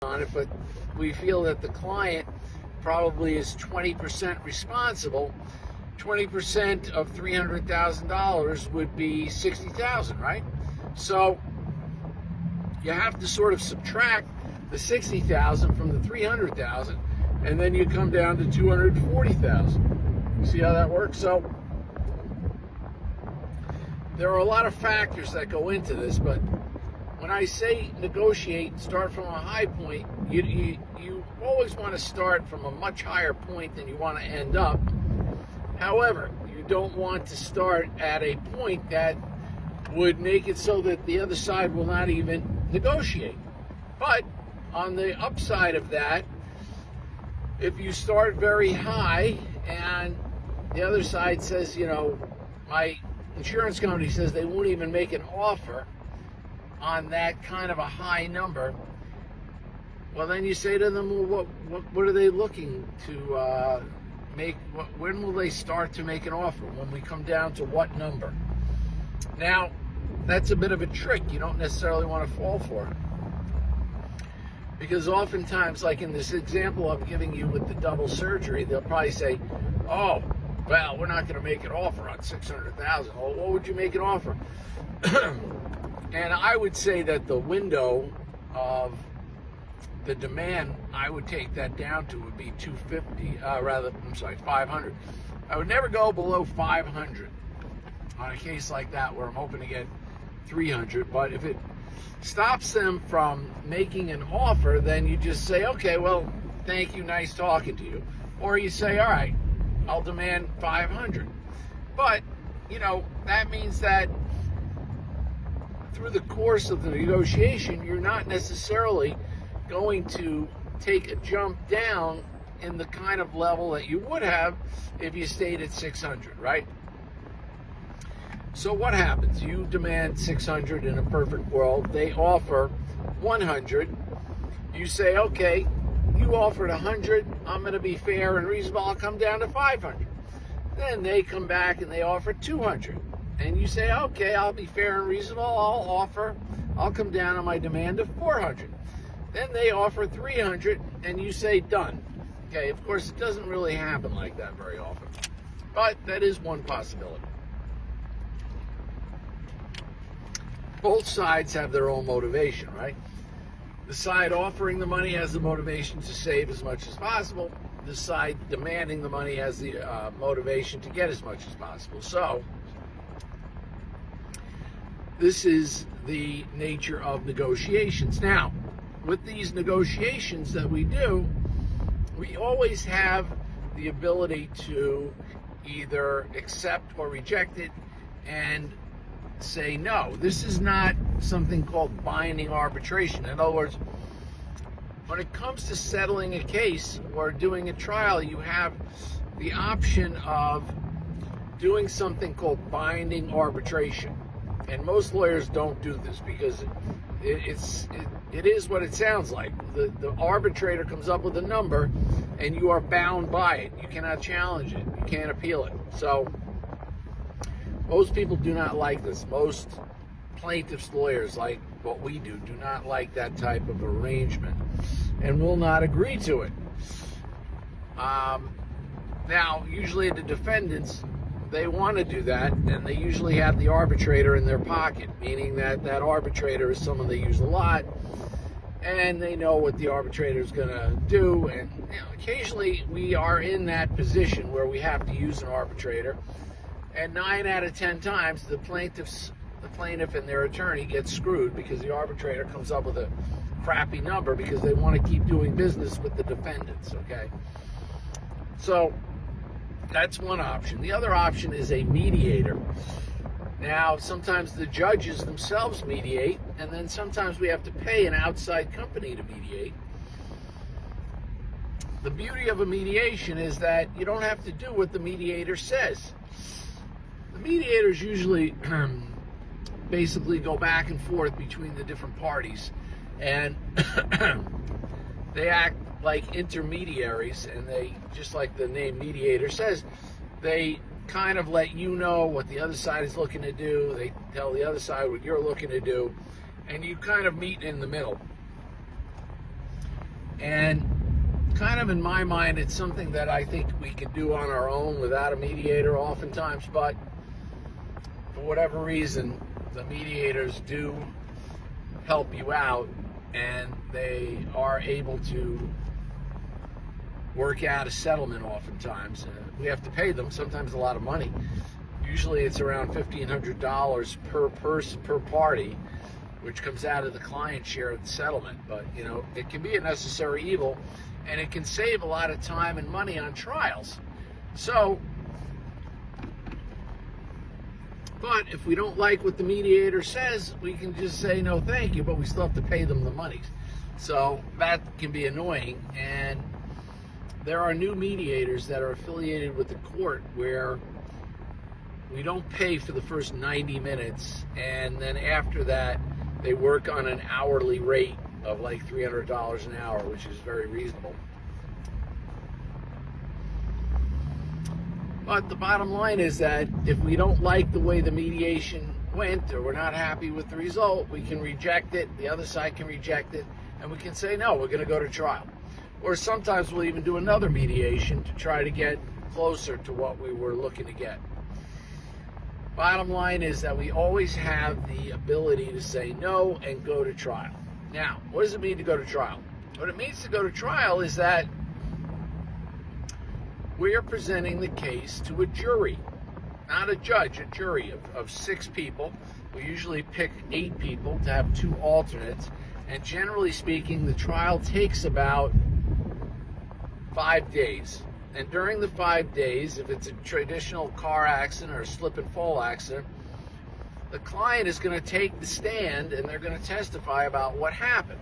on it, but we feel that the client probably is 20% responsible. 20% of $300,000 would be $60,000, right? So you have to sort of subtract the $60,000 from the $300,000, and then you come down to $240,000. You see how that works? So there are a lot of factors that go into this, but when I say negotiate, start from a high point, you always want to start from a much higher point than you want to end up. However, you don't want to start at a point that would make it so that the other side will not even negotiate. But on the upside of that, if you start very high and the other side says, my insurance company says they won't even make an offer on that kind of a high number, well, then you say to them, well, what are they looking to make? When will they start to make an offer? When we come down to what number? Now, that's a bit of a trick. You don't necessarily want to fall for it, because oftentimes, like in this example I'm giving you with the double surgery, they'll probably say, oh, well, we're not going to make an offer on $600,000. Well, what would you make an offer? And I would say that the window of the demand, I would take that down to would be 500. I would never go below 500 on a case like that where I'm hoping to get 300. But if it stops them from making an offer, then you just say, okay, well, thank you, nice talking to you. Or you say, all right, I'll demand 500. But, that means that through the course of the negotiation, you're not necessarily going to take a jump down in the kind of level that you would have if you stayed at 600, right? So what happens? You demand 600 in a perfect world. They offer 100. You say, okay, you offered 100. I'm going to be fair and reasonable. I'll come down to 500. Then they come back and they offer 200. And you say, okay, I'll be fair and reasonable. I'll come down on my demand of 400. Then they offer 300, and you say, done. Okay, of course, it doesn't really happen like that very often, but that is one possibility. Both sides have their own motivation, right? The side offering the money has the motivation to save as much as possible. The side demanding the money has the motivation to get as much as possible. So this is the nature of negotiations. Now, with these negotiations that we do, we always have the ability to either accept or reject it and say, no, this is not something called binding arbitration. In other words, when it comes to settling a case or doing a trial, you have the option of doing something called binding arbitration. And most lawyers don't do this because it is what it sounds like. The arbitrator comes up with a number and you are bound by it. You cannot challenge it. You can't appeal it. So most people do not like this. Most plaintiffs' lawyers, like what we do not like that type of arrangement and will not agree to it. Now, usually the defendants, they want to do that, and they usually have the arbitrator in their pocket, meaning that that arbitrator is someone they use a lot, and they know what the arbitrator is going to do. And occasionally we are in that position where we have to use an arbitrator, and 9 out of 10 times the plaintiff and their attorney get screwed because the arbitrator comes up with a crappy number because they want to keep doing business with the defendants, okay? So that's one option. The other option is a mediator. Now, sometimes the judges themselves mediate, and then sometimes we have to pay an outside company to mediate. The beauty of a mediation is that you don't have to do what the mediator says. The mediators usually basically go back and forth between the different parties, and they act like intermediaries, and they, just like the name mediator says, they kind of let you know what the other side is looking to do. They tell the other side what you're looking to do, and you kind of meet in the middle. And kind of in my mind, it's something that I think we could do on our own without a mediator oftentimes, but for whatever reason, the mediators do help you out, and they are able to work out a settlement oftentimes. We have to pay them, sometimes a lot of money. Usually it's around $1,500 per person, per party, which comes out of the client's share of the settlement. But, you know, it can be a necessary evil, and it can save a lot of time and money on trials. So, but if we don't like what the mediator says, we can just say no thank you, but we still have to pay them the money. So that can be annoying. And there are new mediators that are affiliated with the court where we don't pay for the first 90 minutes, and then after that they work on an hourly rate of like $300 an hour, which is very reasonable. But the bottom line is that if we don't like the way the mediation went, or we're not happy with the result, we can reject it, the other side can reject it, and we can say, no, we're going to go to trial. Or sometimes we'll even do another mediation to try to get closer to what we were looking to get. Bottom line is that we always have the ability to say no and go to trial. Now, what does it mean to go to trial? What it means to go to trial is that we are presenting the case to a jury, not a judge, a jury of 6 people. We usually pick 8 people to have 2 alternates, and generally speaking, the trial takes about 5 days. And during the 5 days, if it's a traditional car accident or a slip and fall accident, the client is going to take the stand and they're going to testify about what happened.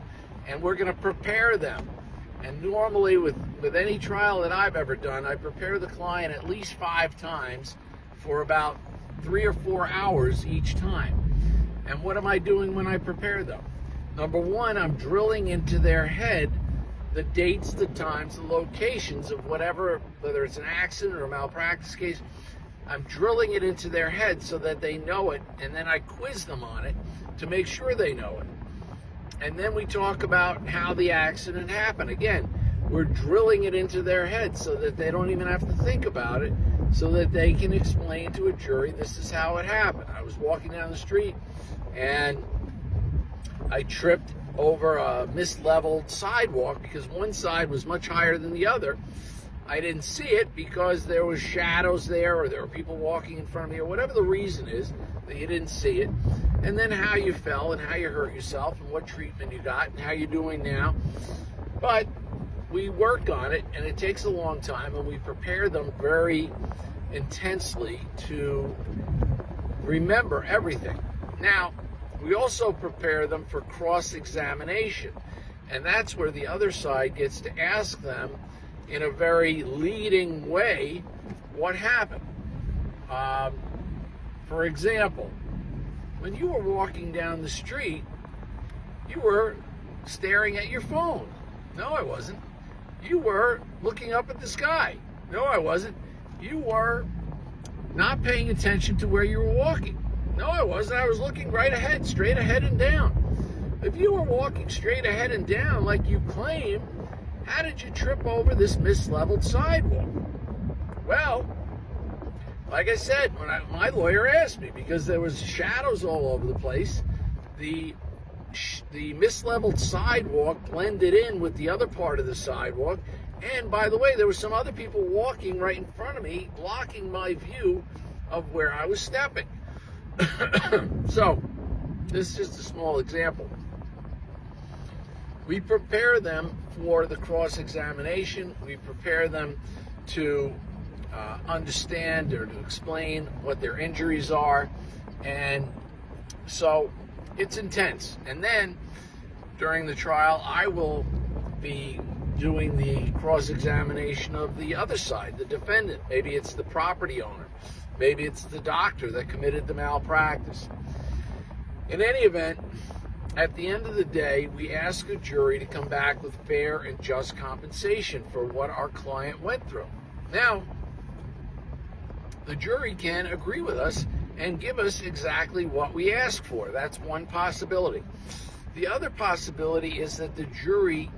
And we're going to prepare them. And normally with any trial that I've ever done, I prepare the client at least 5 times for about 3 or 4 hours each time. And what am I doing when I prepare them? Number one, I'm drilling into their head the dates, the times, the locations of whatever, whether it's an accident or a malpractice case. I'm drilling it into their head so that they know it, and then I quiz them on it to make sure they know it. And then we talk about how the accident happened. Again, we're drilling it into their head so that they don't even have to think about it, so that they can explain to a jury, this is how it happened. I was walking down the street and I tripped over a misleveled sidewalk because one side was much higher than the other. I didn't see it because there was shadows there, or there were people walking in front of me, or whatever the reason is that you didn't see it. And then how you fell and how you hurt yourself and what treatment you got and how you're doing now. But we work on it, and it takes a long time, and we prepare them very intensely to remember everything. Now, we also prepare them for cross-examination, and that's where the other side gets to ask them in a very leading way what happened. For example, when you were walking down the street, you were staring at your phone. No, I wasn't. You were looking up at the sky. No, I wasn't. You were not paying attention to where you were walking. No, I wasn't. I was looking right ahead, straight ahead and down. If you were walking straight ahead and down like you claim, how did you trip over this misleveled sidewalk? Well, like I said, when my lawyer asked me, because there was shadows all over the place, the misleveled sidewalk blended in with the other part of the sidewalk. And by the way, there were some other people walking right in front of me, blocking my view of where I was stepping. So, this is just a small example. We prepare them for the cross-examination. We prepare them to understand or to explain what their injuries are. And so it's intense. And then during the trial, I will be doing the cross-examination of the other side, the defendant. Maybe it's the property owner. Maybe it's the doctor that committed the malpractice. In any event, at the end of the day, we ask a jury to come back with fair and just compensation for what our client went through. Now, the jury can agree with us and give us exactly what we ask for. That's one possibility. The other possibility is that the jury